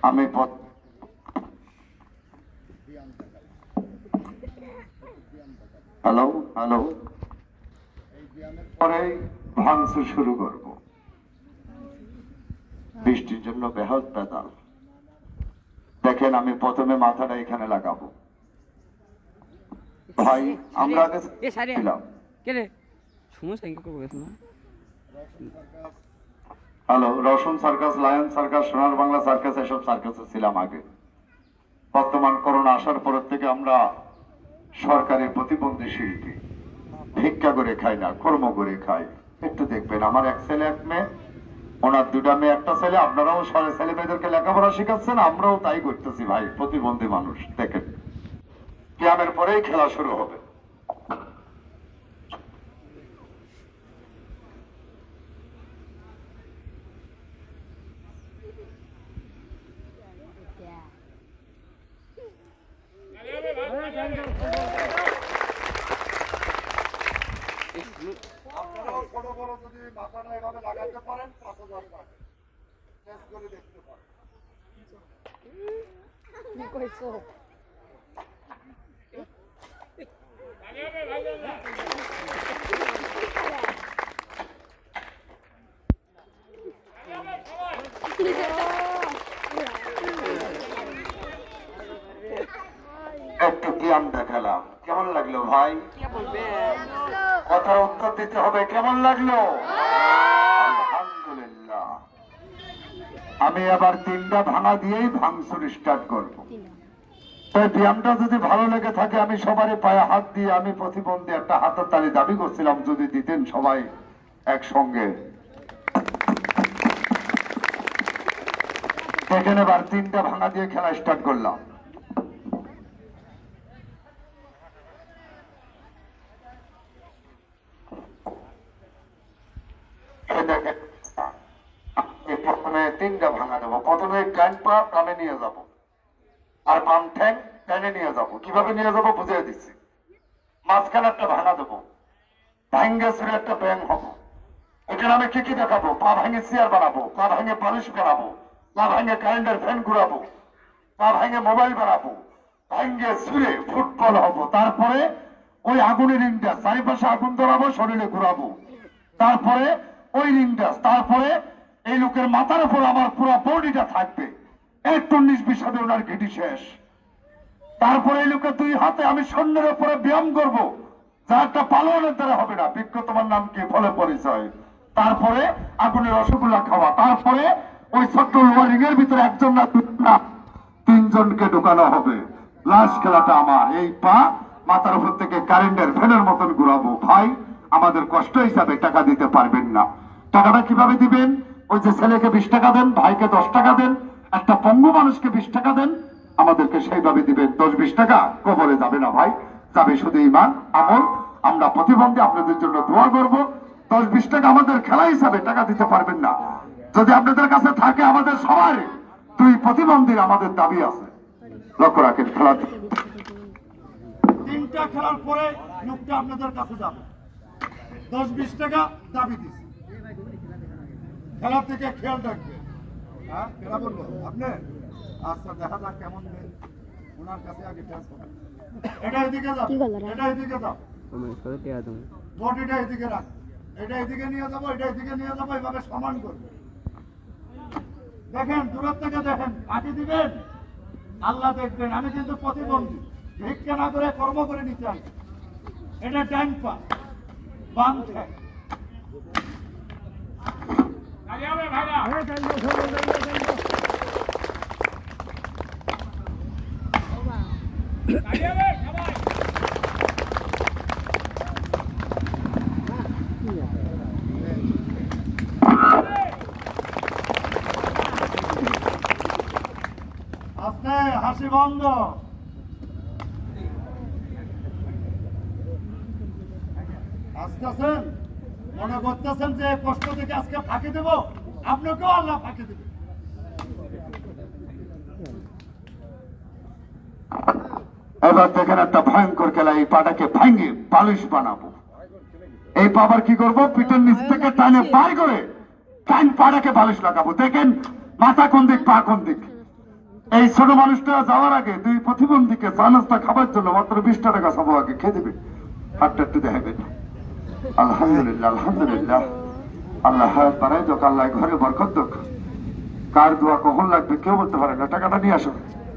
আমি hello hello পরে ভাঙচুর শুরু করব। বৃষ্টির জন্য বেহাল পেদাল। দেখেন আমি প্রথমে মাথাটা এখানে লাগাবো। ভাই আমরা আগে ছিলাম। হ্যালো, রসুন সার্কাস, লায়ন সার্কাস, সোনার বাংলা সার্কাস, এসব সার্কাসে ছিলাম আগে। বর্তমান করোনা আসার পর থেকে আমরা সরকারি প্রতিবন্ধী শিল্পী, ভিক্ষা করে খাই না, কর্ম করে খাই। একটু দেখবেন আমার এক ছেলে এক মেয়ে, ওনার দুটা মেয়ে একটা ছেলে। আপনারাও ছেলে মেয়েদেরকে লেখাপড়া শিখাচ্ছেন, আমরাও তাই করতেছি ভাই, প্রতিবন্ধী মানুষ। দেখেন ক্যামের পরেই খেলা শুরু হবে। আপনারাও ছোট বড় যদি মাথাটা এভাবে লাগাতে পারেন ৫,০০০ টাকা টেস্ট করে দেখতে পারেন। একটু ব্যায়াম দেখালাম, কেমন লাগলো ভাই? কথার উত্তর দিতে হবে, কেমন লাগলো? আলহামদুলিল্লাহ। আমি আবার ৩টা ভাঙা দিয়েই ভাঙচুর স্টার্ট করব। তাই ব্যায়ামটা যদি ভালো লেগে থাকে, আমি সবারই পায়ে হাত দিয়ে, আমি প্রতিবন্ধী একটা হাতের তালি দাবি করছিলাম, যদি দিতেন সবাই একসঙ্গে। দেখেন এবার ৩টা ভাঙা দিয়ে খেলা স্টার্ট করলাম। প্রথমে ৩টা ভাঙা দেবো। প্রথমে ডান পা টানে নিয়ে যাব, আর বাম ঠ্যাং টেনে নিয়ে যাব। কিভাবে নিয়ে যাব বুঝিয়ে দিচ্ছি। মাঝখানে একটা ভাঙা দেবো, ভাঙ্গে ছুড়ে একটা ব্যাং হবো। এখানে আমি কি কি দেখাবো? পা ভাঙে চেয়ার বানাবো, পা ভাঙে বালিশ বানাবো, পা ভাঙে কারেন্টের ফ্যান ঘুরাবো, পা ভাঙে মোবাইল বানাবো, ভাঙ্গে ছুড়ে ফুটবল হবো। তারপরে ওই আগুনের রিংটা চারিপাশে আগুন ধরাবো, শরীরে ঘুরাবো। তারপরে ওই রিংটা, তারপরে এই লোকের মাথার উপর আমার পুরো বডিটা থাকবে। একটু ১৯-২০ হবে ওনার ঘেটি শেষ। তারপরে এই লোকের ২ হাতে আমি সৈন্যের উপরে ব্যায়াম করবো, যা একটা পালনের দ্বারা হবে না। বিজ্ঞ তোমার নাম কি? ফলে পরিচয়। তারপরে আগুনের রসগোল্লা খাওয়া। তারপরে ওই ছোট্ট লোহার রিং এর ভিতরে একজন না ৩জনকে ঢুকানো হবে। লাস্ট খেলাটা আমার। এই পা মাথার উপর থেকে কারেন্টের ফ্যানের মতন ঘুরাবো। ভাই আমাদের কষ্ট হিসাবে টাকা দিতে পারবেন না। টাকাটা কিভাবে দিবেন? ওই যে ছেলেকে ২০ টাকা দেন, ভাইকে ১০ টাকা দেন, একটা পঙ্গু মানুষকে ২০ টাকা দেন, আমাদেরকে সেইভাবে দিবেন। ১০-২০ টাকা কবরে যাবে না ভাই, যাবে শুধু ইমান আমল। আমরা প্রতিবন্ধী, আপনাদের জন্য দোয়া করব। ১০-২০ টাকা আমাদের খেলা হিসাবে টাকা দিতে পারবেন না। যদি আপনাদের কাছে থাকে, আমাদের সবার ২ প্রতিবন্ধীর আমাদের দাবি আছে। লক্ষ্য রাখেন, খেলা ৩টা খেলার পরে লোকটা আপনাদের কাছে যাবে। ১০-২০ টাকা দাবি দিচ্ছে। খেলা থেকে খেয়াল রাখবে। হ্যাঁ, খেলা বলবো আপনি। আচ্ছা, দেখা যাক কেমন দেন। ওনার কাছে আগে টেস্ট করেন। এটা এদিকে যাও, এটা এদিকে যাও, বডিটা এদিকে রাখ, এটা এদিকে নিয়ে যাবো, এটা এদিকে নিয়ে যাবো, এইভাবে সমান করবে। দেখেন দূরের থেকে দেখেন, আগে দিবেন, আল্লাহ দেখবেন। আমি কিন্তু প্রতিবন্ধী, ভিক্ষা না করে কর্ম করে নিতে আসি। এটা ডান পা, বাম ঠ্যাং। আস্তে, হাসি বন্ধ। আসতেছেন, মনে করতেছেন যে কষ্ট থেকে আজকে ফাঁকি দেব, আপনাকেও আল্লাহ ফাঁকি দেবে। এবার দেখেন একটা ভয়ঙ্কর খেলা। এই পাটাকে ভাঙে বালিশ বানাবো। এই পাবার কি করবো? পিঠের নিচ থেকে টানে বার করে কান পাড়াকে বালিশ লাগাবো। দেখেন মাথা কোন দিক পা কোন দিক। এই ছোট মানুষটা যাওয়ার আগে দুই প্রতিবন্ধীকে চা নাস্তা খাবার জন্য মাত্র 20 টাকা সব আগে খেয়ে দেবে। হাতটা একটু দেখাবেন। আলহামদুলিল্লাহ আলহামদুলিল্লাহ। আল্লাহ বাড়াই দোক, আল্লাহ ঘরে বরকত দোক। কার দোয়া কখন লাগবে কেউ বলতে পারে না। টাকাটা নিয়ে আসো।